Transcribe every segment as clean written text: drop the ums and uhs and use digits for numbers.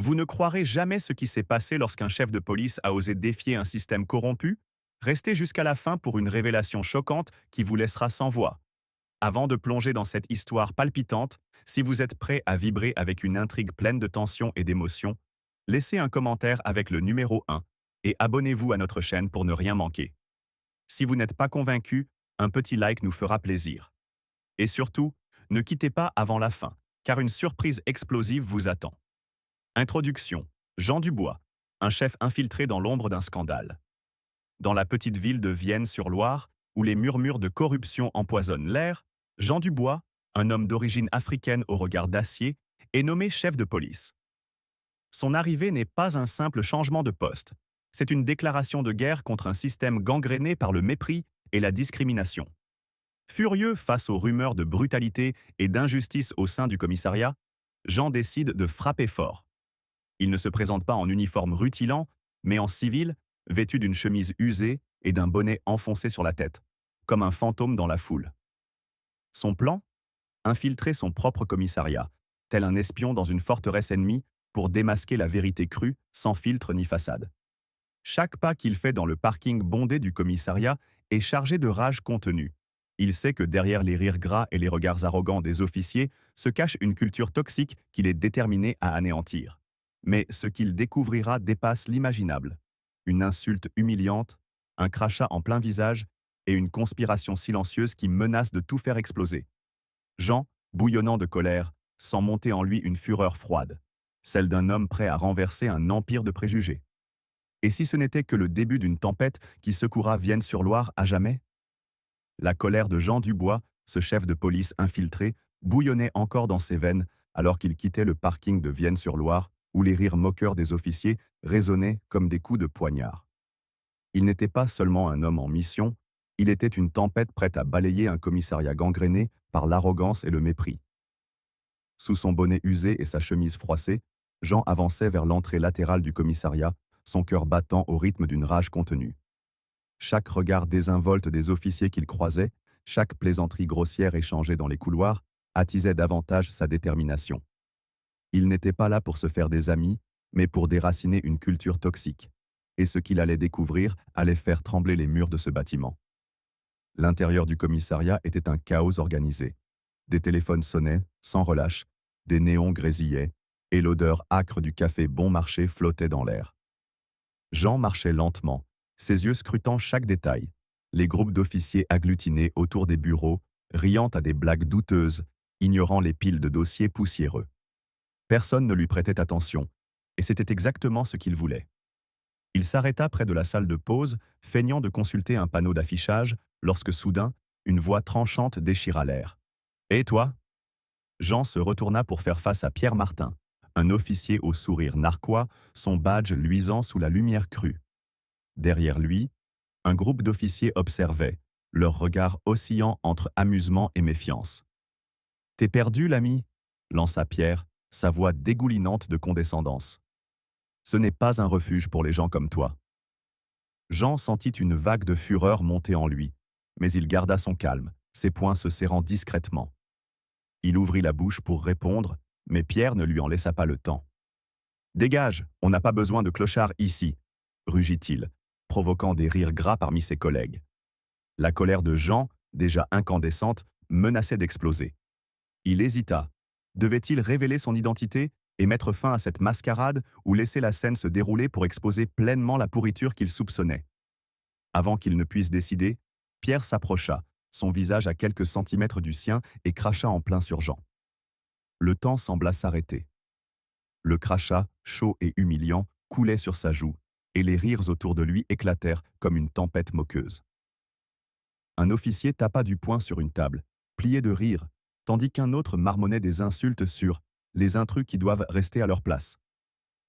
Vous ne croirez jamais ce qui s'est passé lorsqu'un chef de police a osé défier un système corrompu. Restez jusqu'à la fin pour une révélation choquante qui vous laissera sans voix. Avant de plonger dans cette histoire palpitante, si vous êtes prêt à vibrer avec une intrigue pleine de tension et d'émotion, laissez un commentaire avec le numéro 1 et abonnez-vous à notre chaîne pour ne rien manquer. Si vous n'êtes pas convaincu, un petit like nous fera plaisir. Et surtout, ne quittez pas avant la fin, car une surprise explosive vous attend. Introduction. Jean Dubois, un chef infiltré dans l'ombre d'un scandale. Dans la petite ville de Vienne-sur-Loire, où les murmures de corruption empoisonnent l'air, Jean Dubois, un homme d'origine africaine au regard d'acier, est nommé chef de police. Son arrivée n'est pas un simple changement de poste. C'est une déclaration de guerre contre un système gangréné par le mépris et la discrimination. Furieux face aux rumeurs de brutalité et d'injustice au sein du commissariat, Jean décide de frapper fort. Il ne se présente pas en uniforme rutilant, mais en civil, vêtu d'une chemise usée et d'un bonnet enfoncé sur la tête, comme un fantôme dans la foule. Son plan? Infiltrer son propre commissariat, tel un espion dans une forteresse ennemie pour démasquer la vérité crue, sans filtre ni façade. Chaque pas qu'il fait dans le parking bondé du commissariat est chargé de rage contenue. Il sait que derrière les rires gras et les regards arrogants des officiers se cache une culture toxique qu'il est déterminé à anéantir. Mais ce qu'il découvrira dépasse l'imaginable. Une insulte humiliante, un crachat en plein visage et une conspiration silencieuse qui menace de tout faire exploser. Jean, bouillonnant de colère, sent monter en lui une fureur froide, celle d'un homme prêt à renverser un empire de préjugés. Et si ce n'était que le début d'une tempête qui secouera Vienne-sur-Loire à jamais? La colère de Jean Dubois, ce chef de police infiltré, bouillonnait encore dans ses veines alors qu'il quittait le parking de Vienne-sur-Loire, où les rires moqueurs des officiers résonnaient comme des coups de poignard. Il n'était pas seulement un homme en mission, il était une tempête prête à balayer un commissariat gangréné par l'arrogance et le mépris. Sous son bonnet usé et sa chemise froissée, Jean avançait vers l'entrée latérale du commissariat, son cœur battant au rythme d'une rage contenue. Chaque regard désinvolte des officiers qu'il croisait, chaque plaisanterie grossière échangée dans les couloirs, attisait davantage sa détermination. Il n'était pas là pour se faire des amis, mais pour déraciner une culture toxique. Et ce qu'il allait découvrir allait faire trembler les murs de ce bâtiment. L'intérieur du commissariat était un chaos organisé. Des téléphones sonnaient, sans relâche, des néons grésillaient, et l'odeur âcre du café bon marché flottait dans l'air. Jean marchait lentement, ses yeux scrutant chaque détail, les groupes d'officiers agglutinés autour des bureaux, riant à des blagues douteuses, ignorant les piles de dossiers poussiéreux. Personne ne lui prêtait attention, et c'était exactement ce qu'il voulait. Il s'arrêta près de la salle de pause, feignant de consulter un panneau d'affichage, lorsque soudain, une voix tranchante déchira l'air. « Et toi ?» Jean se retourna pour faire face à Pierre Martin, un officier au sourire narquois, son badge luisant sous la lumière crue. Derrière lui, un groupe d'officiers observait, leurs regards oscillant entre amusement et méfiance. « T'es perdu, l'ami ?» lança Pierre, sa voix dégoulinante de condescendance. « Ce n'est pas un refuge pour les gens comme toi. » Jean sentit une vague de fureur monter en lui, mais il garda son calme, ses poings se serrant discrètement. Il ouvrit la bouche pour répondre, mais Pierre ne lui en laissa pas le temps. « Dégage, on n'a pas besoin de clochards ici !» rugit-il, provoquant des rires gras parmi ses collègues. La colère de Jean, déjà incandescente, menaçait d'exploser. Il hésita. Devait-il révéler son identité et mettre fin à cette mascarade ou laisser la scène se dérouler pour exposer pleinement la pourriture qu'il soupçonnait? Avant qu'il ne puisse décider, Pierre s'approcha, son visage à quelques centimètres du sien, et cracha en plein sur Jean. Le temps sembla s'arrêter. Le crachat, chaud et humiliant, coulait sur sa joue, et les rires autour de lui éclatèrent comme une tempête moqueuse. Un officier tapa du poing sur une table, plié de rire, tandis qu'un autre marmonnait des insultes sur « les intrus qui doivent rester à leur place ».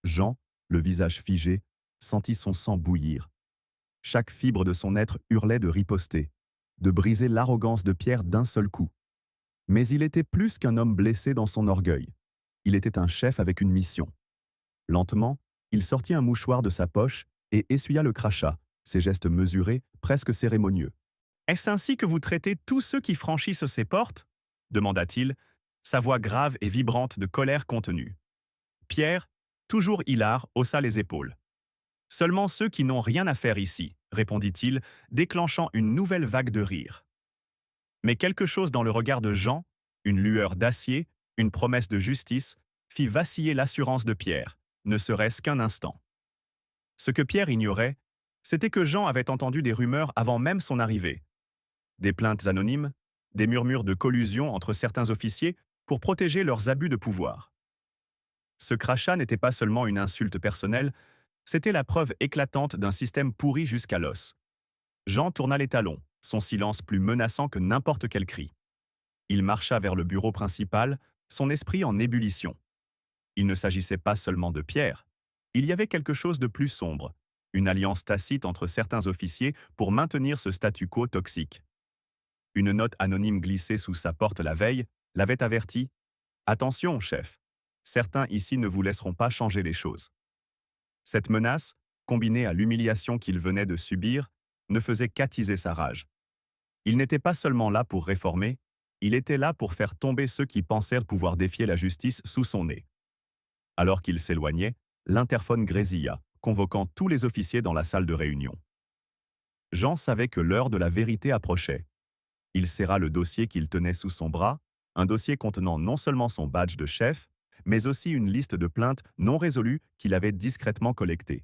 Jean, le visage figé, sentit son sang bouillir. Chaque fibre de son être hurlait de riposter, de briser l'arrogance de Pierre d'un seul coup. Mais il était plus qu'un homme blessé dans son orgueil. Il était un chef avec une mission. Lentement, il sortit un mouchoir de sa poche et essuya le crachat, ses gestes mesurés, presque cérémonieux. « Est-ce ainsi que vous traitez tous ceux qui franchissent ces portes ?» demanda-t-il, sa voix grave et vibrante de colère contenue. Pierre, Toujours Hilar haussa les épaules. Seulement ceux qui n'ont rien à faire ici, répondit-il, déclenchant une nouvelle vague de rire. Mais quelque chose dans le regard de Jean, une lueur d'acier, une promesse de justice, fit vaciller l'assurance de Pierre, ne serait-ce qu'un instant. Ce que Pierre ignorait, c'était que Jean avait entendu des rumeurs avant même son arrivée. Des plaintes anonymes, des murmures de collusion entre certains officiers pour protéger leurs abus de pouvoir. Ce crachat n'était pas seulement une insulte personnelle, c'était la preuve éclatante d'un système pourri jusqu'à l'os. Jean tourna les talons, son silence plus menaçant que n'importe quel cri. Il marcha vers le bureau principal, son esprit en ébullition. Il ne s'agissait pas seulement de Pierre. Il y avait quelque chose de plus sombre, une alliance tacite entre certains officiers pour maintenir ce statu quo toxique. Une note anonyme glissée sous sa porte la veille l'avait averti. « Attention, chef, certains ici ne vous laisseront pas changer les choses. » Cette menace, combinée à l'humiliation qu'il venait de subir, ne faisait qu'attiser sa rage. Il n'était pas seulement là pour réformer, il était là pour faire tomber ceux qui pensèrent pouvoir défier la justice sous son nez. Alors qu'il s'éloignait, l'interphone grésilla, convoquant tous les officiers dans la salle de réunion. Jean savait que l'heure de la vérité approchait. Il serra le dossier qu'il tenait sous son bras, un dossier contenant non seulement son badge de chef, mais aussi une liste de plaintes non résolues qu'il avait discrètement collectées.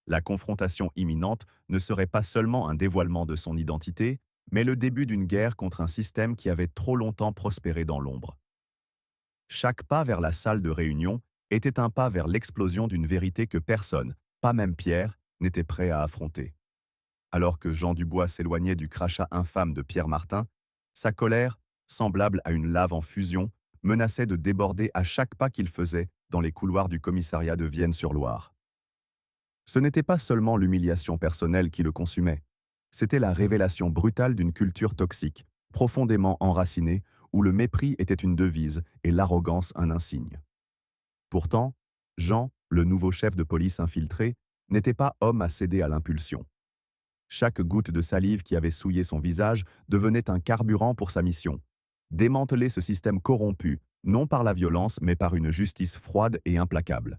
La confrontation imminente ne serait pas seulement un dévoilement de son identité, mais le début d'une guerre contre un système qui avait trop longtemps prospéré dans l'ombre. Chaque pas vers la salle de réunion était un pas vers l'explosion d'une vérité que personne, pas même Pierre, n'était prêt à affronter. Alors que Jean Dubois s'éloignait du crachat infâme de Pierre Martin, sa colère, semblable à une lave en fusion, menaçait de déborder à chaque pas qu'il faisait dans les couloirs du commissariat de Vienne-sur-Loire. Ce n'était pas seulement l'humiliation personnelle qui le consumait, c'était la révélation brutale d'une culture toxique, profondément enracinée, où le mépris était une devise et l'arrogance un insigne. Pourtant, Jean, le nouveau chef de police infiltré, n'était pas homme à céder à l'impulsion. Chaque goutte de salive qui avait souillé son visage devenait un carburant pour sa mission. Démanteler ce système corrompu, non par la violence, mais par une justice froide et implacable.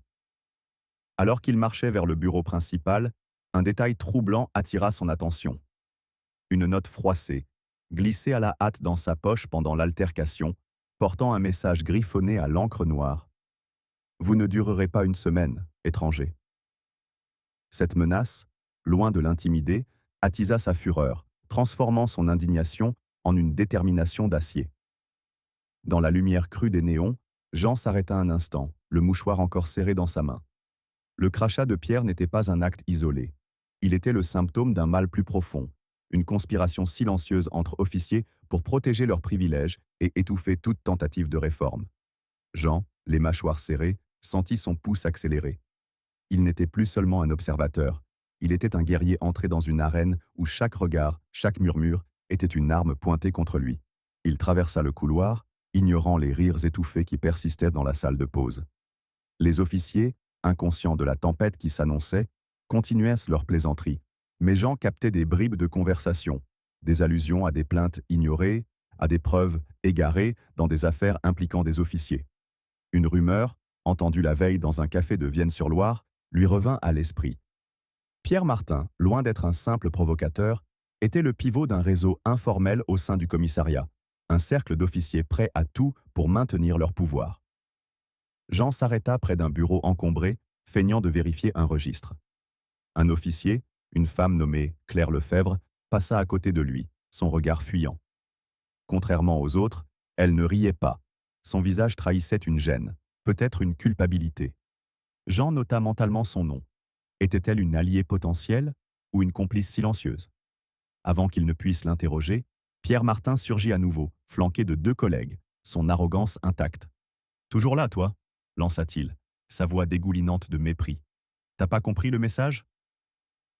Alors qu'il marchait vers le bureau principal, un détail troublant attira son attention. Une note froissée, glissée à la hâte dans sa poche pendant l'altercation, portant un message griffonné à l'encre noire. « Vous ne durerez pas une semaine, étranger. » Cette menace, loin de l'intimider, attisa sa fureur, transformant son indignation en une détermination d'acier. Dans la lumière crue des néons, Jean s'arrêta un instant, le mouchoir encore serré dans sa main. Le crachat de Pierre n'était pas un acte isolé. Il était le symptôme d'un mal plus profond, une conspiration silencieuse entre officiers pour protéger leurs privilèges et étouffer toute tentative de réforme. Jean, les mâchoires serrées, sentit son pouls accélérer. Il n'était plus seulement un observateur, il était un guerrier entré dans une arène où chaque regard, chaque murmure, était une arme pointée contre lui. Il traversa le couloir, ignorant les rires étouffés qui persistaient dans la salle de pause. Les officiers, inconscients de la tempête qui s'annonçait, continuaient leurs plaisanteries, mais Jean captait des bribes de conversation, des allusions à des plaintes ignorées, à des preuves égarées dans des affaires impliquant des officiers. Une rumeur, entendue la veille dans un café de Vienne-sur-Loire, lui revint à l'esprit. Pierre Martin, loin d'être un simple provocateur, était le pivot d'un réseau informel au sein du commissariat, un cercle d'officiers prêts à tout pour maintenir leur pouvoir. Jean s'arrêta près d'un bureau encombré, feignant de vérifier un registre. Un officier, une femme nommée Claire Lefebvre, passa à côté de lui, son regard fuyant. Contrairement aux autres, elle ne riait pas. Son visage trahissait une gêne, peut-être une culpabilité. Jean nota mentalement son nom. Était-elle une alliée potentielle ou une complice silencieuse? Avant qu'il ne puisse l'interroger, Pierre Martin surgit à nouveau, flanqué de 2 collègues, son arrogance intacte. « Toujours là, toi ?» lança-t-il, sa voix dégoulinante de mépris. « T'as pas compris le message ?»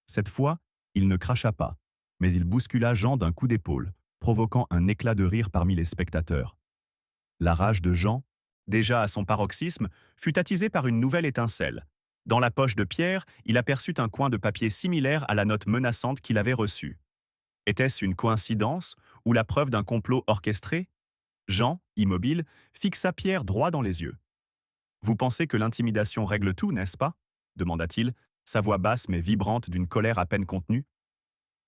Cette fois, il ne cracha pas, mais il bouscula Jean d'un coup d'épaule, provoquant un éclat de rire parmi les spectateurs. La rage de Jean, déjà à son paroxysme, fut attisée par une nouvelle étincelle. Dans la poche de Pierre, il aperçut un coin de papier similaire à la note menaçante qu'il avait reçue. Était-ce une coïncidence ou la preuve d'un complot orchestré? Jean, immobile, fixa Pierre droit dans les yeux. « Vous pensez que l'intimidation règle tout, n'est-ce pas? Demanda-t-il, sa voix basse mais vibrante d'une colère à peine contenue.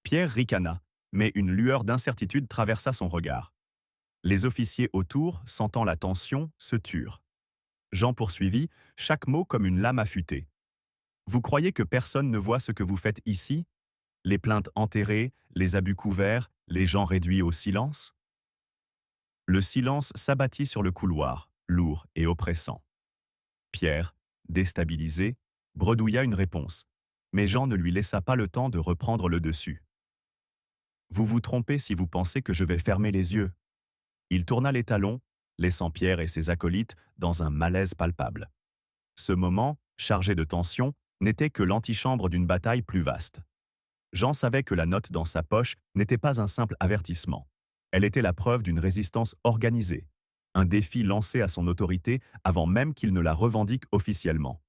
Pierre ricana, mais une lueur d'incertitude traversa son regard. Les officiers autour, sentant la tension, se turent. Jean poursuivit, chaque mot comme une lame affûtée. Vous croyez que personne ne voit ce que vous faites ici? Les plaintes enterrées, les abus couverts, les gens réduits au silence? Le silence s'abattit sur le couloir, lourd et oppressant. Pierre, déstabilisé, bredouilla une réponse, mais Jean ne lui laissa pas le temps de reprendre le dessus. Vous vous trompez si vous pensez que je vais fermer les yeux. Il tourna les talons, laissant Pierre et ses acolytes dans un malaise palpable. Ce moment, chargé de tension, n'était que l'antichambre d'une bataille plus vaste. Jean savait que la note dans sa poche n'était pas un simple avertissement. Elle était la preuve d'une résistance organisée, un défi lancé à son autorité avant même qu'il ne la revendique officiellement.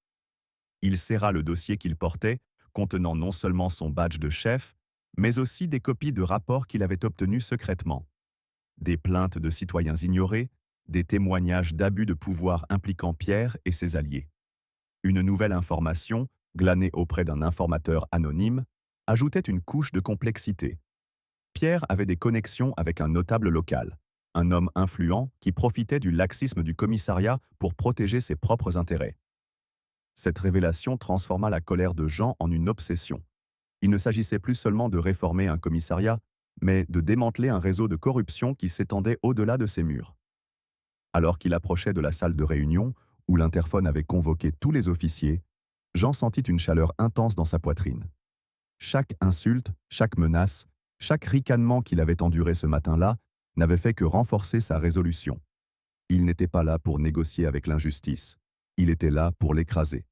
Il serra le dossier qu'il portait, contenant non seulement son badge de chef, mais aussi des copies de rapports qu'il avait obtenus secrètement. Des plaintes de citoyens ignorés, des témoignages d'abus de pouvoir impliquant Pierre et ses alliés. Une nouvelle information, glanée auprès d'un informateur anonyme, ajoutait une couche de complexité. Pierre avait des connexions avec un notable local, un homme influent qui profitait du laxisme du commissariat pour protéger ses propres intérêts. Cette révélation transforma la colère de Jean en une obsession. Il ne s'agissait plus seulement de réformer un commissariat, mais de démanteler un réseau de corruption qui s'étendait au-delà de ses murs. Alors qu'il approchait de la salle de réunion, où l'interphone avait convoqué tous les officiers, Jean sentit une chaleur intense dans sa poitrine. Chaque insulte, chaque menace, chaque ricanement qu'il avait enduré ce matin-là n'avait fait que renforcer sa résolution. Il n'était pas là pour négocier avec l'injustice. Il était là pour l'écraser.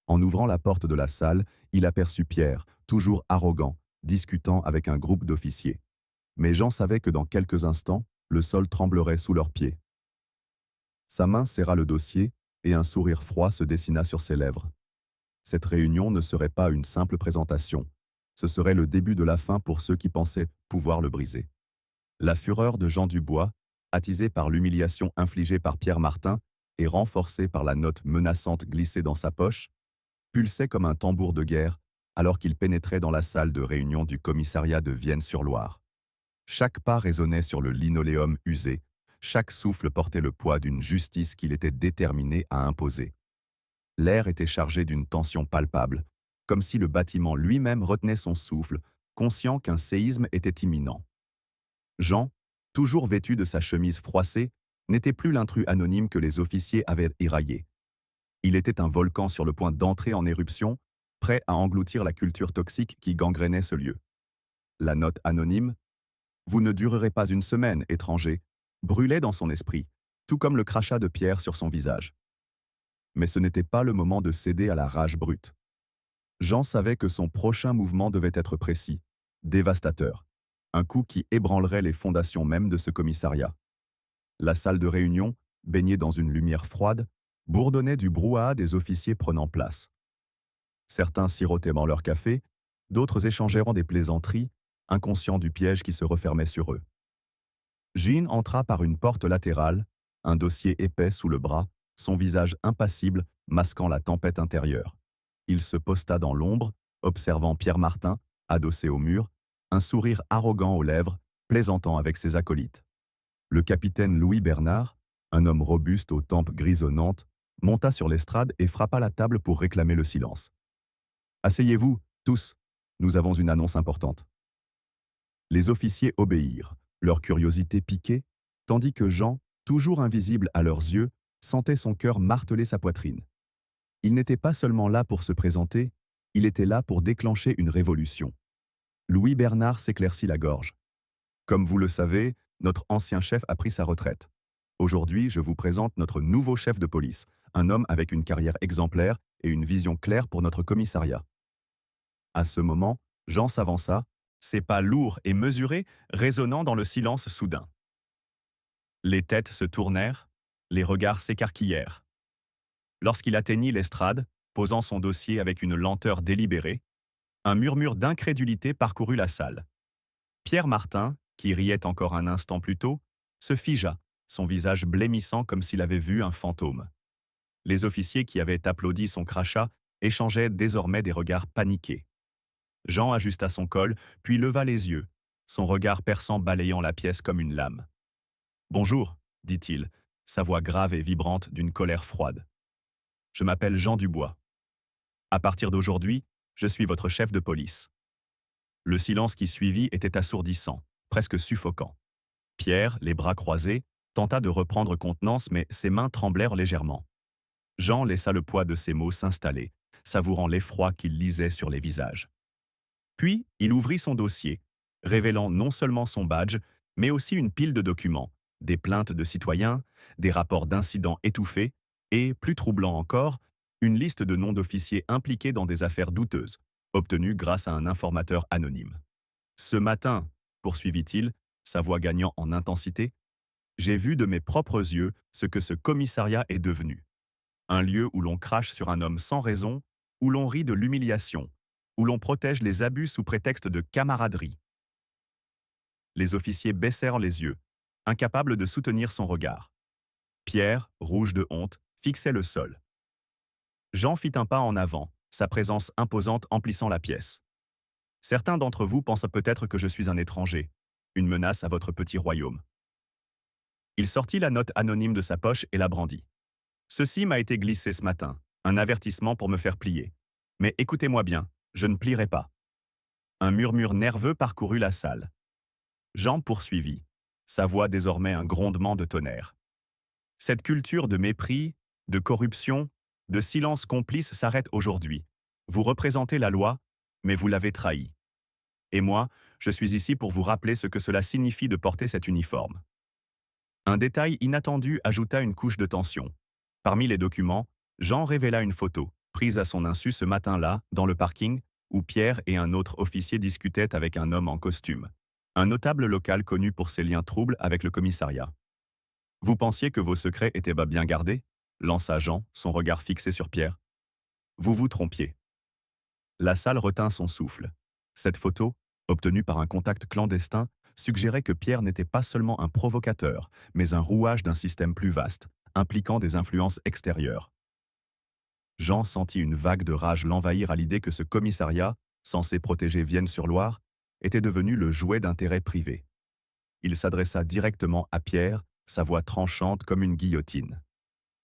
En ouvrant la porte de la salle, il aperçut Pierre, toujours arrogant, discutant avec un groupe d'officiers. Mais Jean savait que dans quelques instants, le sol tremblerait sous leurs pieds. Sa main serra le dossier et un sourire froid se dessina sur ses lèvres. Cette réunion ne serait pas une simple présentation. Ce serait le début de la fin pour ceux qui pensaient pouvoir le briser. La fureur de Jean Dubois, attisée par l'humiliation infligée par Pierre Martin et renforcée par la note menaçante glissée dans sa poche, pulsait comme un tambour de guerre alors qu'il pénétrait dans la salle de réunion du commissariat de Vienne-sur-Loire. Chaque pas résonnait sur le linoléum usé, chaque souffle portait le poids d'une justice qu'il était déterminé à imposer. L'air était chargé d'une tension palpable, comme si le bâtiment lui-même retenait son souffle, conscient qu'un séisme était imminent. Jean, toujours vêtu de sa chemise froissée, n'était plus l'intrus anonyme que les officiers avaient éraillé. Il était un volcan sur le point d'entrer en éruption, prêt à engloutir la culture toxique qui gangrénait ce lieu. La note anonyme « Vous ne durerez pas une semaine, étranger » brûlait dans son esprit, tout comme le crachat de Pierre sur son visage. Mais ce n'était pas le moment de céder à la rage brute. Jean savait que son prochain mouvement devait être précis, dévastateur, un coup qui ébranlerait les fondations même de ce commissariat. La salle de réunion, baignée dans une lumière froide, bourdonnait du brouhaha des officiers prenant place. Certains sirotaient dans leur café, d'autres échangèrent des plaisanteries, inconscients du piège qui se refermait sur eux. Jean entra par une porte latérale, un dossier épais sous le bras, son visage impassible masquant la tempête intérieure. Il se posta dans l'ombre, observant Pierre Martin, adossé au mur, un sourire arrogant aux lèvres, plaisantant avec ses acolytes. Le capitaine Louis Bernard, un homme robuste aux tempes grisonnantes, monta sur l'estrade et frappa la table pour réclamer le silence. « Asseyez-vous, tous, nous avons une annonce importante. » Les officiers obéirent, leur curiosité piquée, tandis que Jean, toujours invisible à leurs yeux, sentait son cœur marteler sa poitrine. Il n'était pas seulement là pour se présenter, il était là pour déclencher une révolution. Louis Bernard s'éclaircit la gorge. « Comme vous le savez, notre ancien chef a pris sa retraite. Aujourd'hui, je vous présente notre nouveau chef de police, un homme avec une carrière exemplaire et une vision claire pour notre commissariat. » À ce moment, Jean s'avança, ses pas lourds et mesurés résonnant dans le silence soudain. Les têtes se tournèrent, les regards s'écarquillèrent. Lorsqu'il atteignit l'estrade, posant son dossier avec une lenteur délibérée, un murmure d'incrédulité parcourut la salle. Pierre Martin, qui riait encore un instant plus tôt, se figea, son visage blêmissant comme s'il avait vu un fantôme. Les officiers qui avaient applaudi son crachat échangeaient désormais des regards paniqués. Jean ajusta son col, puis leva les yeux, son regard perçant balayant la pièce comme une lame. « Bonjour », dit-il, sa voix grave et vibrante d'une colère froide. « Je m'appelle Jean Dubois. À partir d'aujourd'hui, je suis votre chef de police. » Le silence qui suivit était assourdissant, presque suffocant. Pierre, les bras croisés, tenta de reprendre contenance, mais ses mains tremblèrent légèrement. Jean laissa le poids de ses mots s'installer, savourant l'effroi qu'il lisait sur les visages. Puis, il ouvrit son dossier, révélant non seulement son badge, mais aussi une pile de documents, des plaintes de citoyens, des rapports d'incidents étouffés et, plus troublant encore, une liste de noms d'officiers impliqués dans des affaires douteuses, obtenues grâce à un informateur anonyme. « Ce matin, » poursuivit-il, sa voix gagnant en intensité, « j'ai vu de mes propres yeux ce que ce commissariat est devenu. Un lieu où l'on crache sur un homme sans raison, où l'on rit de l'humiliation, où l'on protège les abus sous prétexte de camaraderie. » Les officiers baissèrent les yeux, incapables de soutenir son regard. Pierre, rouge de honte, fixait le sol. Jean fit un pas en avant, sa présence imposante emplissant la pièce. « Certains d'entre vous pensent peut-être que je suis un étranger, une menace à votre petit royaume. » Il sortit la note anonyme de sa poche et la brandit. « Ceci m'a été glissé ce matin, un avertissement pour me faire plier. Mais écoutez-moi bien, je ne plierai pas. » Un murmure nerveux parcourut la salle. Jean poursuivit, sa voix désormais un grondement de tonnerre. « Cette culture de mépris, de corruption, de silence complice s'arrête aujourd'hui. Vous représentez la loi, mais vous l'avez trahie. Et moi, je suis ici pour vous rappeler ce que cela signifie de porter cet uniforme. » Un détail inattendu ajouta une couche de tension. Parmi les documents, Jean révéla une photo, prise à son insu ce matin-là, dans le parking, où Pierre et un autre officier discutaient avec un homme en costume. Un notable local connu pour ses liens troubles avec le commissariat. « Vous pensiez que vos secrets étaient bien gardés ?» lança Jean, son regard fixé sur Pierre. « Vous vous trompiez. » La salle retint son souffle. Cette photo, obtenue par un contact clandestin, suggérait que Pierre n'était pas seulement un provocateur, mais un rouage d'un système plus vaste, impliquant des influences extérieures. Jean sentit une vague de rage l'envahir à l'idée que ce commissariat, censé protéger Vienne-sur-Loire, était devenu le jouet d'intérêts privés. Il s'adressa directement à Pierre, sa voix tranchante comme une guillotine.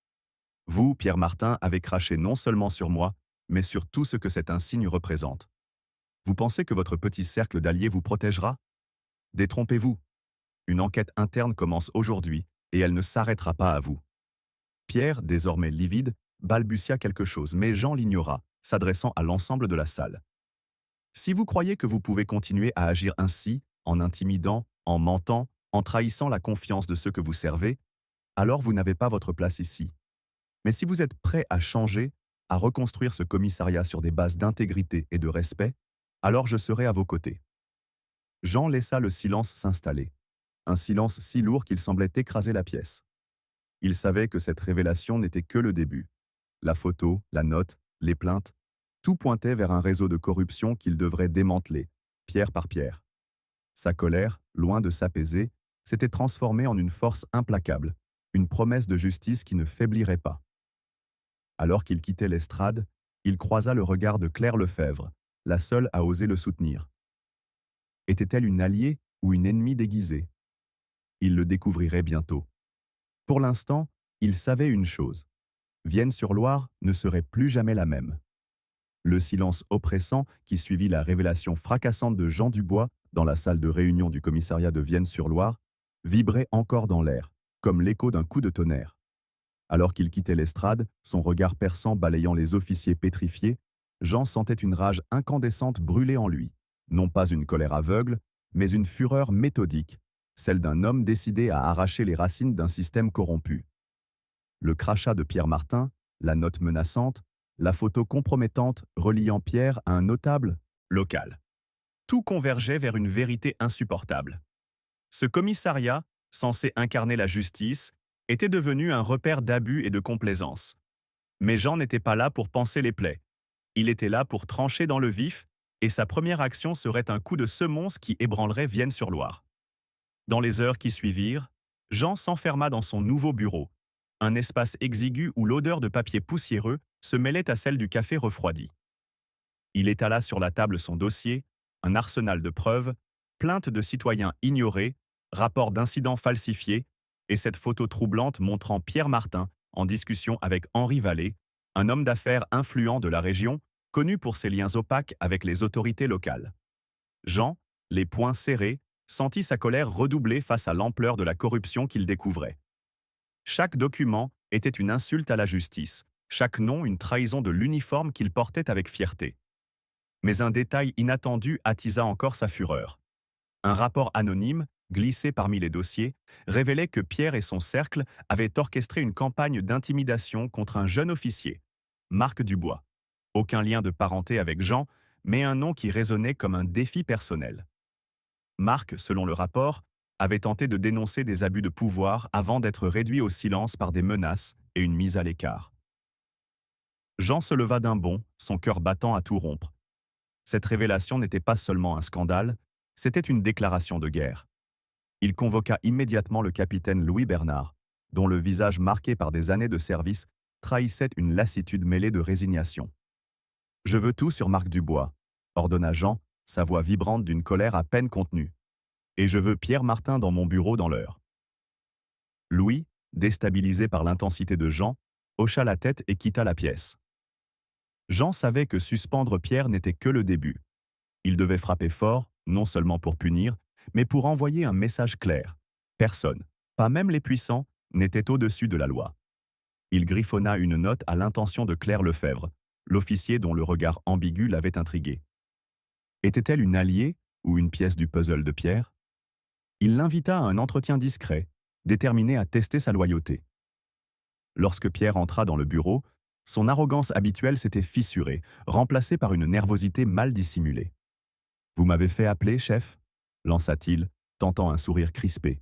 « Vous, Pierre Martin, avez craché non seulement sur moi, mais sur tout ce que cet insigne représente. Vous pensez que votre petit cercle d'alliés vous protégera? Détrompez-vous. Une enquête interne commence aujourd'hui, et elle ne s'arrêtera pas à vous. » Pierre, désormais livide, balbutia quelque chose, mais Jean l'ignora, s'adressant à l'ensemble de la salle. « Si vous croyez que vous pouvez continuer à agir ainsi, en intimidant, en mentant, en trahissant la confiance de ceux que vous servez, alors vous n'avez pas votre place ici. Mais si vous êtes prêt à changer, à reconstruire ce commissariat sur des bases d'intégrité et de respect, alors je serai à vos côtés. » Jean laissa le silence s'installer, un silence si lourd qu'il semblait écraser la pièce. Il savait que cette révélation n'était que le début. La photo, la note, les plaintes, tout pointait vers un réseau de corruption qu'il devrait démanteler, pierre par pierre. Sa colère, loin de s'apaiser, s'était transformée en une force implacable, une promesse de justice qui ne faiblirait pas. Alors qu'il quittait l'estrade, il croisa le regard de Claire Lefebvre, la seule à oser le soutenir. Était-elle une alliée ou une ennemie déguisée? Il le découvrirait bientôt. Pour l'instant, il savait une chose. Vienne-sur-Loire ne serait plus jamais la même. Le silence oppressant qui suivit la révélation fracassante de Jean Dubois dans la salle de réunion du commissariat de Vienne-sur-Loire vibrait encore dans l'air, comme l'écho d'un coup de tonnerre. Alors qu'il quittait l'estrade, son regard perçant balayant les officiers pétrifiés, Jean sentait une rage incandescente brûler en lui, non pas une colère aveugle, mais une fureur méthodique, celle d'un homme décidé à arracher les racines d'un système corrompu. Le crachat de Pierre Martin, la note menaçante, la photo compromettante reliant Pierre à un notable local. Tout convergeait vers une vérité insupportable. Ce commissariat, censé incarner la justice, était devenu un repère d'abus et de complaisance. Mais Jean n'était pas là pour panser les plaies. Il était là pour trancher dans le vif, et sa première action serait un coup de semonce qui ébranlerait Vienne-sur-Loire. Dans les heures qui suivirent, Jean s'enferma dans son nouveau bureau, un espace exigu où l'odeur de papier poussiéreux se mêlait à celle du café refroidi. Il étala sur la table son dossier, un arsenal de preuves, plaintes de citoyens ignorées, rapports d'incidents falsifiés, et cette photo troublante montrant Pierre Martin en discussion avec Henri Vallée, un homme d'affaires influent de la région, connu pour ses liens opaques avec les autorités locales. Jean, les poings serrés, sentit sa colère redoubler face à l'ampleur de la corruption qu'il découvrait. Chaque document était une insulte à la justice, chaque nom une trahison de l'uniforme qu'il portait avec fierté. Mais un détail inattendu attisa encore sa fureur. Un rapport anonyme, glissé parmi les dossiers, révélait que Pierre et son cercle avaient orchestré une campagne d'intimidation contre un jeune officier, Marc Dubois. Aucun lien de parenté avec Jean, mais un nom qui résonnait comme un défi personnel. Marc, selon le rapport, avait tenté de dénoncer des abus de pouvoir avant d'être réduit au silence par des menaces et une mise à l'écart. Jean se leva d'un bond, son cœur battant à tout rompre. Cette révélation n'était pas seulement un scandale, c'était une déclaration de guerre. Il convoqua immédiatement le capitaine Louis Bernard, dont le visage marqué par des années de service trahissait une lassitude mêlée de résignation. « Je veux tout sur Marc Dubois », ordonna Jean, sa voix vibrante d'une colère à peine contenue. « Et je veux Pierre Martin dans mon bureau dans l'heure. » Louis, déstabilisé par l'intensité de Jean, hocha la tête et quitta la pièce. Jean savait que suspendre Pierre n'était que le début. Il devait frapper fort, non seulement pour punir, mais pour envoyer un message clair. Personne, pas même les puissants, n'était au-dessus de la loi. Il griffonna une note à l'intention de Claire Lefebvre, l'officier dont le regard ambigu l'avait intrigué. Était-elle une alliée ou une pièce du puzzle de Pierre? Il l'invita à un entretien discret, déterminé à tester sa loyauté. Lorsque Pierre entra dans le bureau, son arrogance habituelle s'était fissurée, remplacée par une nervosité mal dissimulée. « Vous m'avez fait appeler, chef ?» lança-t-il, tentant un sourire crispé.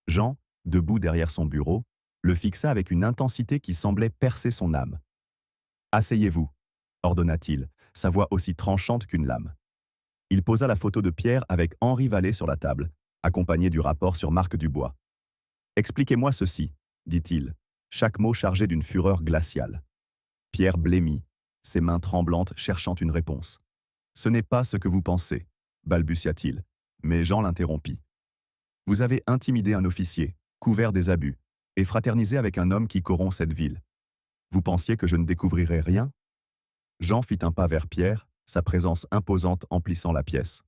Jean, debout derrière son bureau, le fixa avec une intensité qui semblait percer son âme. « Asseyez-vous » ordonna-t-il, sa voix aussi tranchante qu'une lame. Il posa la photo de Pierre avec Henri Vallée sur la table, accompagné du rapport sur Marc Dubois. « Expliquez-moi ceci » dit-il, chaque mot chargé d'une fureur glaciale. Pierre blêmit, ses mains tremblantes cherchant une réponse. « Ce n'est pas ce que vous pensez » balbutia-t-il, mais Jean l'interrompit. « Vous avez intimidé un officier, couvert des abus, et fraternisé avec un homme qui corrompt cette ville. Vous pensiez que je ne découvrirais rien ?» Jean fit un pas vers Pierre, sa présence imposante emplissant la pièce.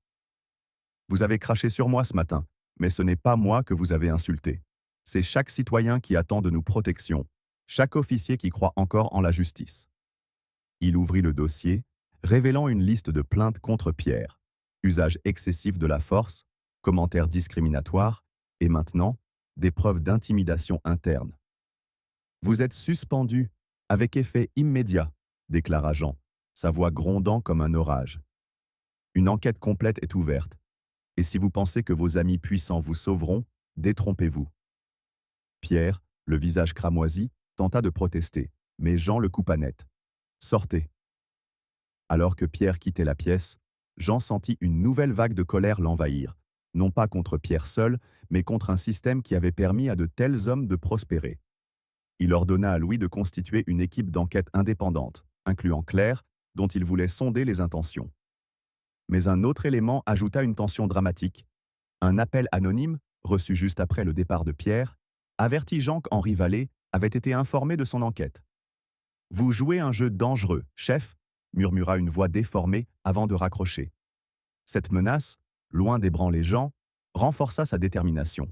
« Vous avez craché sur moi ce matin, mais ce n'est pas moi que vous avez insulté. C'est chaque citoyen qui attend de nous protection, chaque officier qui croit encore en la justice. » Il ouvrit le dossier, révélant une liste de plaintes contre Pierre, usage excessif de la force, commentaires discriminatoires, et maintenant, des preuves d'intimidation interne. « Vous êtes suspendu, avec effet immédiat », déclara Jean, sa voix grondant comme un orage. « Une enquête complète est ouverte, et si vous pensez que vos amis puissants vous sauveront, détrompez-vous. » Pierre, le visage cramoisi, tenta de protester, mais Jean le coupa net. « Sortez !» Alors que Pierre quittait la pièce, Jean sentit une nouvelle vague de colère l'envahir, non pas contre Pierre seul, mais contre un système qui avait permis à de tels hommes de prospérer. Il ordonna à Louis de constituer une équipe d'enquête indépendante, incluant Claire, dont il voulait sonder les intentions. Mais un autre élément ajouta une tension dramatique. Un appel anonyme, reçu juste après le départ de Pierre, avertit Jean qu'Henri Vallée avait été informé de son enquête. « Vous jouez un jeu dangereux, chef », murmura une voix déformée avant de raccrocher. Cette menace, loin d'ébranler Jean, renforça sa détermination.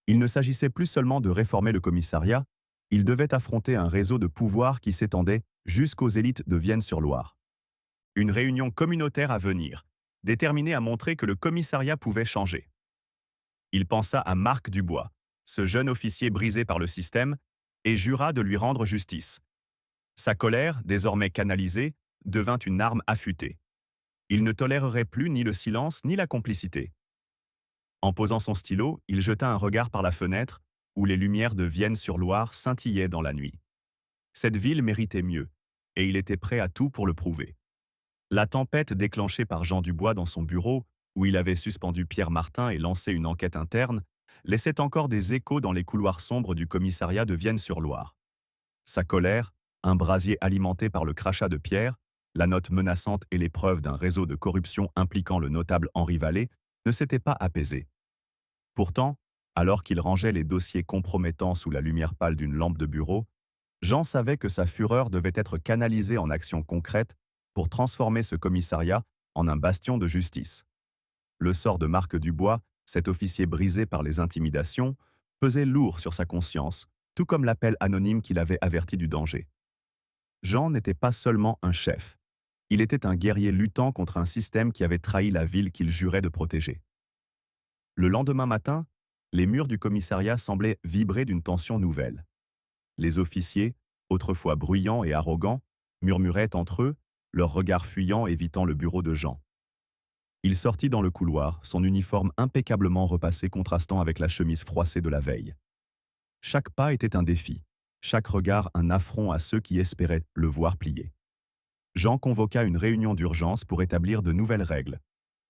Il ne s'agissait plus seulement de réformer le commissariat, il devait affronter un réseau de pouvoir qui s'étendait jusqu'aux élites de Vienne-sur-Loire. Une réunion communautaire à venir, déterminée à montrer que le commissariat pouvait changer. Il pensa à Marc Dubois, ce jeune officier brisé par le système, et jura de lui rendre justice. Sa colère, désormais canalisée, devint une arme affûtée. Il ne tolérerait plus ni le silence ni la complicité. En posant son stylo, il jeta un regard par la fenêtre, où les lumières de Vienne-sur-Loire scintillaient dans la nuit. Cette ville méritait mieux, et il était prêt à tout pour le prouver. La tempête déclenchée par Jean Dubois dans son bureau, où il avait suspendu Pierre Martin et lancé une enquête interne, laissait encore des échos dans les couloirs sombres du commissariat de Vienne-sur-Loire. Sa colère, un brasier alimenté par le crachat de Pierre, la note menaçante et les preuves d'un réseau de corruption impliquant le notable Henri Vallée, ne s'étaient pas apaisées. Pourtant, alors qu'il rangeait les dossiers compromettants sous la lumière pâle d'une lampe de bureau, Jean savait que sa fureur devait être canalisée en actions concrètes pour transformer ce commissariat en un bastion de justice. Le sort de Marc Dubois, cet officier brisé par les intimidations, pesait lourd sur sa conscience, tout comme l'appel anonyme qui l'avait averti du danger. Jean n'était pas seulement un chef. Il était un guerrier luttant contre un système qui avait trahi la ville qu'il jurait de protéger. Le lendemain matin, les murs du commissariat semblaient vibrer d'une tension nouvelle. Les officiers, autrefois bruyants et arrogants, murmuraient entre eux, leurs regards fuyants évitant le bureau de Jean. Il sortit dans le couloir, son uniforme impeccablement repassé contrastant avec la chemise froissée de la veille. Chaque pas était un défi, chaque regard un affront à ceux qui espéraient le voir plier. Jean convoqua une réunion d'urgence pour établir de nouvelles règles.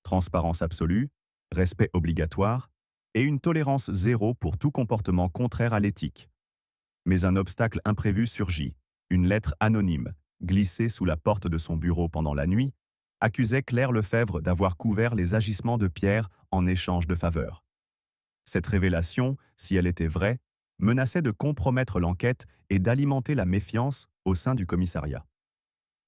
Transparence absolue, respect obligatoire et une tolérance zéro pour tout comportement contraire à l'éthique. Mais un obstacle imprévu surgit. Une lettre anonyme, glissée sous la porte de son bureau pendant la nuit, accusait Claire Lefebvre d'avoir couvert les agissements de Pierre en échange de faveurs. Cette révélation, si elle était vraie, menaçait de compromettre l'enquête et d'alimenter la méfiance au sein du commissariat.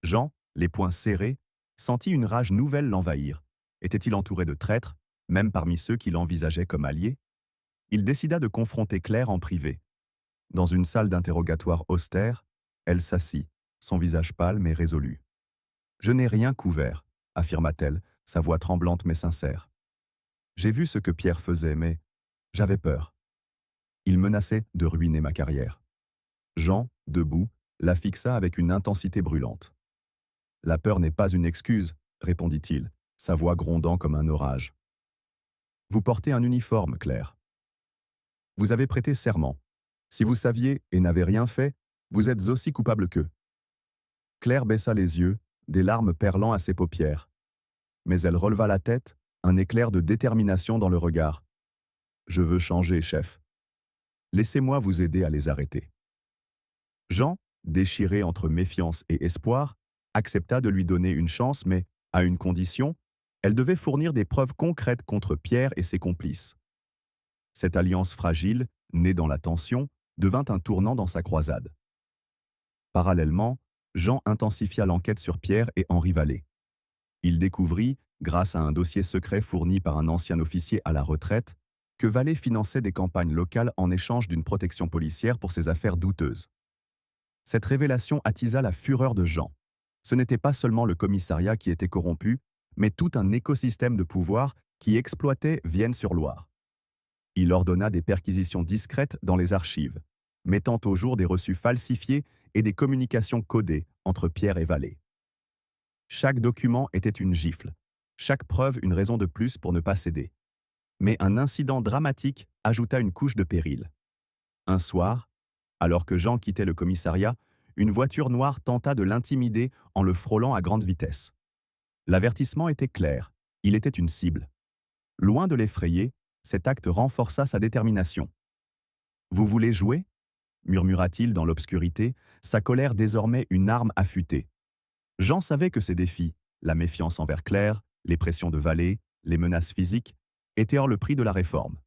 Jean, les poings serrés, sentit une rage nouvelle l'envahir. Était-il entouré de traîtres, même parmi ceux qui l'envisageaient comme allié? Il décida de confronter Claire en privé. Dans une salle d'interrogatoire austère, elle s'assit, son visage pâle mais résolu. « Je n'ai rien couvert », affirma-t-elle, sa voix tremblante mais sincère. « J'ai vu ce que Pierre faisait, mais j'avais peur. Il menaçait de ruiner ma carrière. » Jean, debout, la fixa avec une intensité brûlante. « La peur n'est pas une excuse, » répondit-il, sa voix grondant comme un orage. « Vous portez un uniforme, Claire. Vous avez prêté serment. Si vous saviez et n'avez rien fait, vous êtes aussi coupable qu'eux. » Claire baissa les yeux, des larmes perlant à ses paupières. Mais elle releva la tête, un éclair de détermination dans le regard. « Je veux changer, chef. Laissez-moi vous aider à les arrêter. » Jean, déchiré entre méfiance et espoir, accepta de lui donner une chance, mais à une condition, elle devait fournir des preuves concrètes contre Pierre et ses complices. Cette alliance fragile, née dans la tension, devint un tournant dans sa croisade. Parallèlement, Jean intensifia l'enquête sur Pierre et Henri Vallée. Il découvrit, grâce à un dossier secret fourni par un ancien officier à la retraite, que Vallée finançait des campagnes locales en échange d'une protection policière pour ses affaires douteuses. Cette révélation attisa la fureur de Jean. Ce n'était pas seulement le commissariat qui était corrompu, mais tout un écosystème de pouvoir qui exploitait Vienne-sur-Loire. Il ordonna des perquisitions discrètes dans les archives, mettant au jour des reçus falsifiés et des communications codées entre Pierre et Vallée. Chaque document était une gifle, chaque preuve une raison de plus pour ne pas céder. Mais un incident dramatique ajouta une couche de péril. Un soir, alors que Jean quittait le commissariat, une voiture noire tenta de l'intimider en le frôlant à grande vitesse. L'avertissement était clair, il était une cible. Loin de l'effrayer, cet acte renforça sa détermination. « Vous voulez jouer ?» murmura-t-il dans l'obscurité, sa colère désormais une arme affûtée. Jean savait que ces défis, la méfiance envers Claire, les pressions de Vallée, les menaces physiques, étaient hors le prix de la réforme.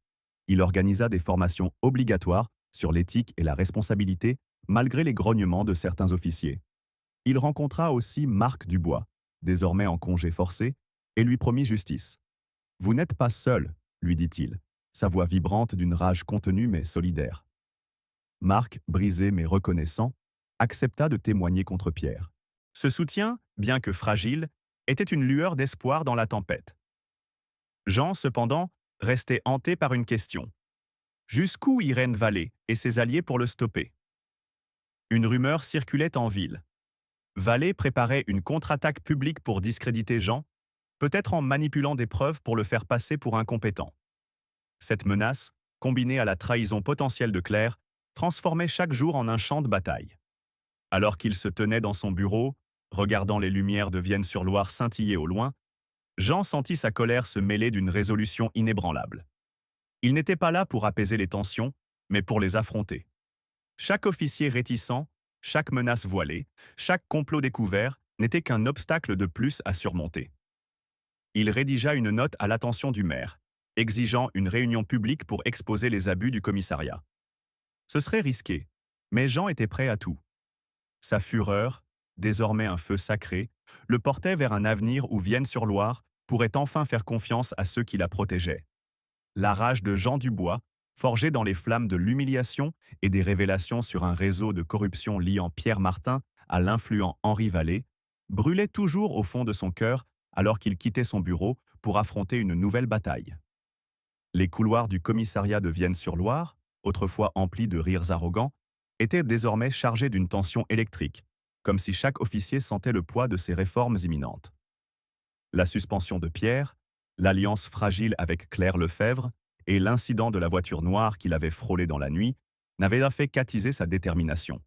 Il organisa des formations obligatoires sur l'éthique et la responsabilité, malgré les grognements de certains officiers. Il rencontra aussi Marc Dubois, désormais en congé forcé, et lui promit justice. « Vous n'êtes pas seul », lui dit-il, sa voix vibrante d'une rage contenue mais solidaire. Marc, brisé mais reconnaissant, accepta de témoigner contre Pierre. Ce soutien, bien que fragile, était une lueur d'espoir dans la tempête. Jean, cependant, restait hanté par une question. Jusqu'où iraient Vallée et ses alliés pour le stopper? Une rumeur circulait en ville. Vallée préparait une contre-attaque publique pour discréditer Jean, peut-être en manipulant des preuves pour le faire passer pour incompétent. Cette menace, combinée à la trahison potentielle de Claire, transformait chaque jour en un champ de bataille. Alors qu'il se tenait dans son bureau, regardant les lumières de Vienne-sur-Loire scintiller au loin, Jean sentit sa colère se mêler d'une résolution inébranlable. Il n'était pas là pour apaiser les tensions, mais pour les affronter. Chaque officier réticent, chaque menace voilée, chaque complot découvert n'était qu'un obstacle de plus à surmonter. Il rédigea une note à l'attention du maire, exigeant une réunion publique pour exposer les abus du commissariat. Ce serait risqué, mais Jean était prêt à tout. Sa fureur, désormais un feu sacré, le portait vers un avenir où Vienne-sur-Loire pourrait enfin faire confiance à ceux qui la protégeaient. La rage de Jean Dubois, forgée dans les flammes de l'humiliation et des révélations sur un réseau de corruption liant Pierre Martin à l'influent Henri Vallée, brûlait toujours au fond de son cœur alors qu'il quittait son bureau pour affronter une nouvelle bataille. Les couloirs du commissariat de Vienne-sur-Loire, autrefois emplis de rires arrogants, étaient désormais chargés d'une tension électrique, comme si chaque officier sentait le poids de ses réformes imminentes. La suspension de Pierre, l'alliance fragile avec Claire Lefebvre et l'incident de la voiture noire qu'il avait frôlée dans la nuit n'avaient fait qu'attiser sa détermination.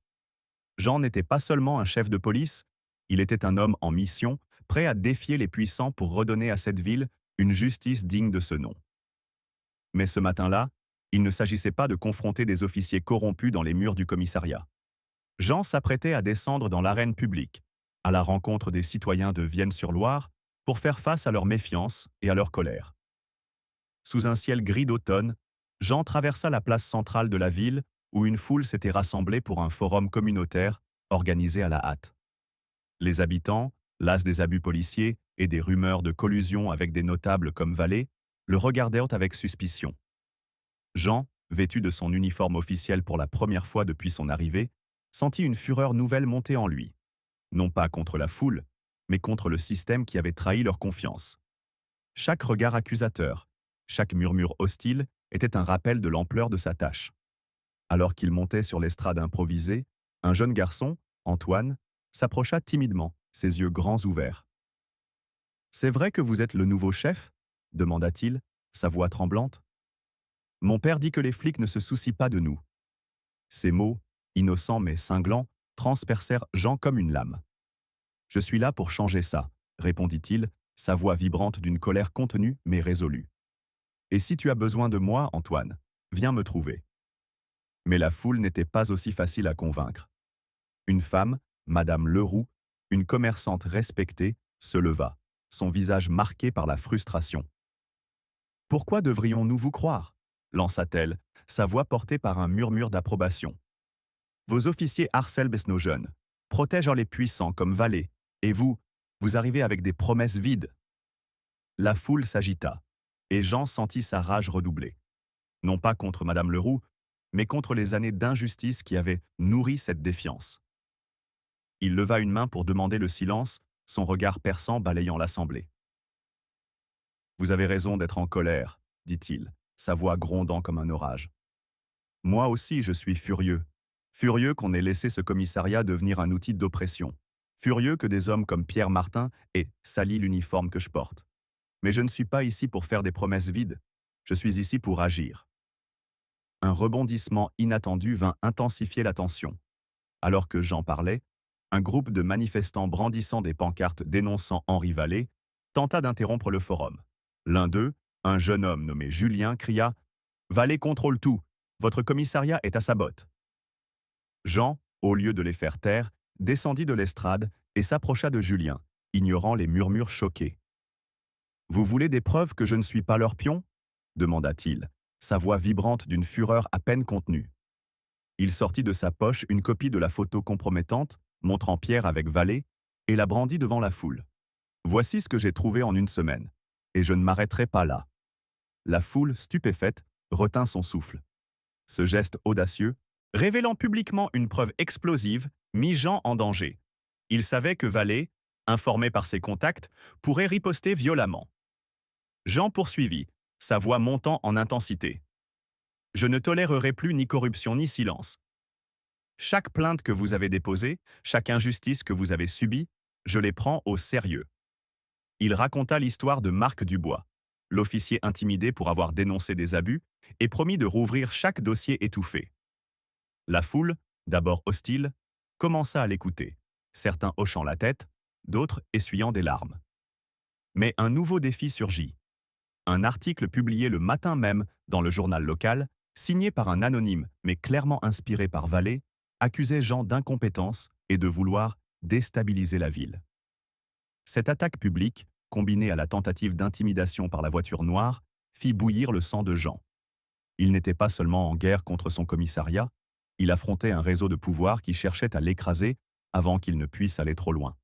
Jean n'était pas seulement un chef de police, il était un homme en mission, prêt à défier les puissants pour redonner à cette ville une justice digne de ce nom. Mais ce matin-là, il ne s'agissait pas de confronter des officiers corrompus dans les murs du commissariat. Jean s'apprêtait à descendre dans l'arène publique, à la rencontre des citoyens de Vienne-sur-Loire, pour faire face à leur méfiance et à leur colère. Sous un ciel gris d'automne, Jean traversa la place centrale de la ville où une foule s'était rassemblée pour un forum communautaire organisé à la hâte. Les habitants, las des abus policiers et des rumeurs de collusion avec des notables comme Vallée, le regardèrent avec suspicion. Jean, vêtu de son uniforme officiel pour la première fois depuis son arrivée, sentit une fureur nouvelle monter en lui. Non pas contre la foule, mais contre le système qui avait trahi leur confiance. Chaque regard accusateur, chaque murmure hostile était un rappel de l'ampleur de sa tâche. Alors qu'il montait sur l'estrade improvisée, un jeune garçon, Antoine, s'approcha timidement, ses yeux grands ouverts. « C'est vrai que vous êtes le nouveau chef ?» demanda-t-il, sa voix tremblante. « Mon père dit que les flics ne se soucient pas de nous. » Ces mots, innocents mais cinglants, transpercèrent Jean comme une lame. « Je suis là pour changer ça, » répondit-il, sa voix vibrante d'une colère contenue mais résolue. « Et si tu as besoin de moi, Antoine, viens me trouver. » Mais la foule n'était pas aussi facile à convaincre. Une femme, Madame Leroux, une commerçante respectée, se leva, son visage marqué par la frustration. « Pourquoi devrions-nous vous croire ?» lança-t-elle, sa voix portée par un murmure d'approbation. « Vos officiers harcèlent nos jeunes, protègent les puissants comme Vallée, et vous arrivez avec des promesses vides. » La foule s'agita, et Jean sentit sa rage redoubler. Non pas contre Madame Leroux, mais contre les années d'injustice qui avaient nourri cette défiance. Il leva une main pour demander le silence, son regard perçant balayant l'assemblée. « Vous avez raison d'être en colère, » dit-il, sa voix grondant comme un orage. « Moi aussi je suis furieux. Furieux qu'on ait laissé ce commissariat devenir un outil d'oppression. Furieux que des hommes comme Pierre Martin aient sali l'uniforme que je porte. Mais je ne suis pas ici pour faire des promesses vides. Je suis ici pour agir. » Un rebondissement inattendu vint intensifier la tension. Alors que Jean parlait, un groupe de manifestants brandissant des pancartes dénonçant Henri Vallée tenta d'interrompre le forum. L'un d'eux, un jeune homme nommé Julien, cria « Vallée contrôle tout, votre commissariat est à sa botte. » Jean, au lieu de les faire taire, descendit de l'estrade et s'approcha de Julien, ignorant les murmures choqués. « Vous voulez des preuves que je ne suis pas leur pion ?» demanda-t-il, sa voix vibrante d'une fureur à peine contenue. Il sortit de sa poche une copie de la photo compromettante, montrant Pierre avec Vallée, et la brandit devant la foule. « Voici ce que j'ai trouvé en une semaine, et je ne m'arrêterai pas là. » La foule, stupéfaite, retint son souffle. Ce geste audacieux, révélant publiquement une preuve explosive, mit Jean en danger. Il savait que Vallée, informé par ses contacts, pourrait riposter violemment. Jean poursuivit, sa voix montant en intensité. « Je ne tolérerai plus ni corruption ni silence. Chaque plainte que vous avez déposée, chaque injustice que vous avez subie, je les prends au sérieux. » Il raconta l'histoire de Marc Dubois, l'officier intimidé pour avoir dénoncé des abus, et promit de rouvrir chaque dossier étouffé. La foule, d'abord hostile, commença à l'écouter, certains hochant la tête, d'autres essuyant des larmes. Mais un nouveau défi surgit. Un article publié le matin même dans le journal local, signé par un anonyme mais clairement inspiré par Vallée, accusait Jean d'incompétence et de vouloir déstabiliser la ville. Cette attaque publique, combinée à la tentative d'intimidation par la voiture noire, fit bouillir le sang de Jean. Il n'était pas seulement en guerre contre son commissariat, il affrontait un réseau de pouvoir qui cherchait à l'écraser avant qu'il ne puisse aller trop loin.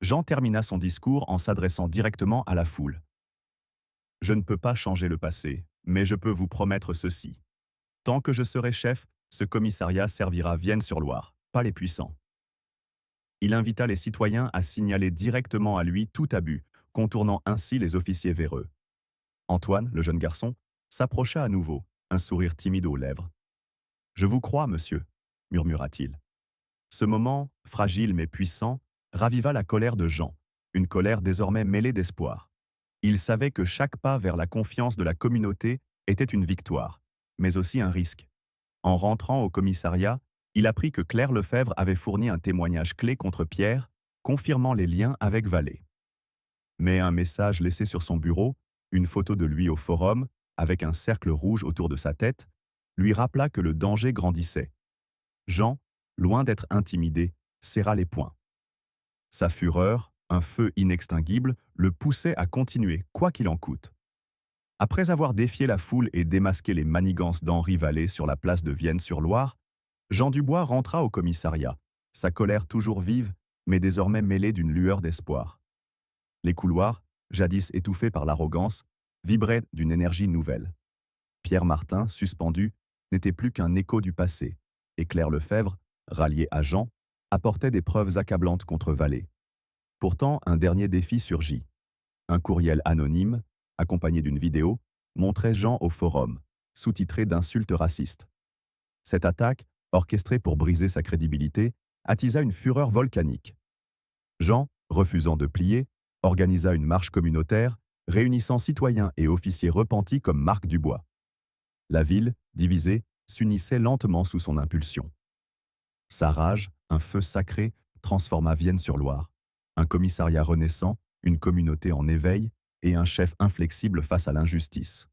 Jean termina son discours en s'adressant directement à la foule. Je ne peux pas changer le passé, mais je peux vous promettre ceci. Tant que je serai chef, ce commissariat servira Vienne-sur-Loire, pas les puissants. Il invita les citoyens à signaler directement à lui tout abus, contournant ainsi les officiers véreux. Antoine, le jeune garçon, s'approcha à nouveau, un sourire timide aux lèvres. « Je vous crois, monsieur, » murmura-t-il. Ce moment, fragile mais puissant, raviva la colère de Jean, une colère désormais mêlée d'espoir. Il savait que chaque pas vers la confiance de la communauté était une victoire, mais aussi un risque. En rentrant au commissariat, il apprit que Claire Lefebvre avait fourni un témoignage clé contre Pierre, confirmant les liens avec Vallée. Mais un message laissé sur son bureau, une photo de lui au forum, avec un cercle rouge autour de sa tête, lui rappela que le danger grandissait. Jean, loin d'être intimidé, serra les poings. Sa fureur, un feu inextinguible, le poussait à continuer, quoi qu'il en coûte. Après avoir défié la foule et démasqué les manigances d'Henri Vallée sur la place de Vienne-sur-Loire, Jean Dubois rentra au commissariat, sa colère toujours vive, mais désormais mêlée d'une lueur d'espoir. Les couloirs, jadis étouffés par l'arrogance, vibraient d'une énergie nouvelle. Pierre Martin, suspendu, n'était plus qu'un écho du passé, et Claire Lefebvre, ralliée à Jean, apportait des preuves accablantes contre Vallée. Pourtant, un dernier défi surgit. Un courriel anonyme, accompagné d'une vidéo, montrait Jean au forum, sous-titré d'insultes racistes. Cette attaque, orchestrée pour briser sa crédibilité, attisa une fureur volcanique. Jean, refusant de plier, organisa une marche communautaire, réunissant citoyens et officiers repentis comme Marc Dubois. La ville, divisée, s'unissait lentement sous son impulsion. Sa rage, un feu sacré, transforma Vienne-sur-Loire. Un commissariat renaissant, une communauté en éveil et un chef inflexible face à l'injustice.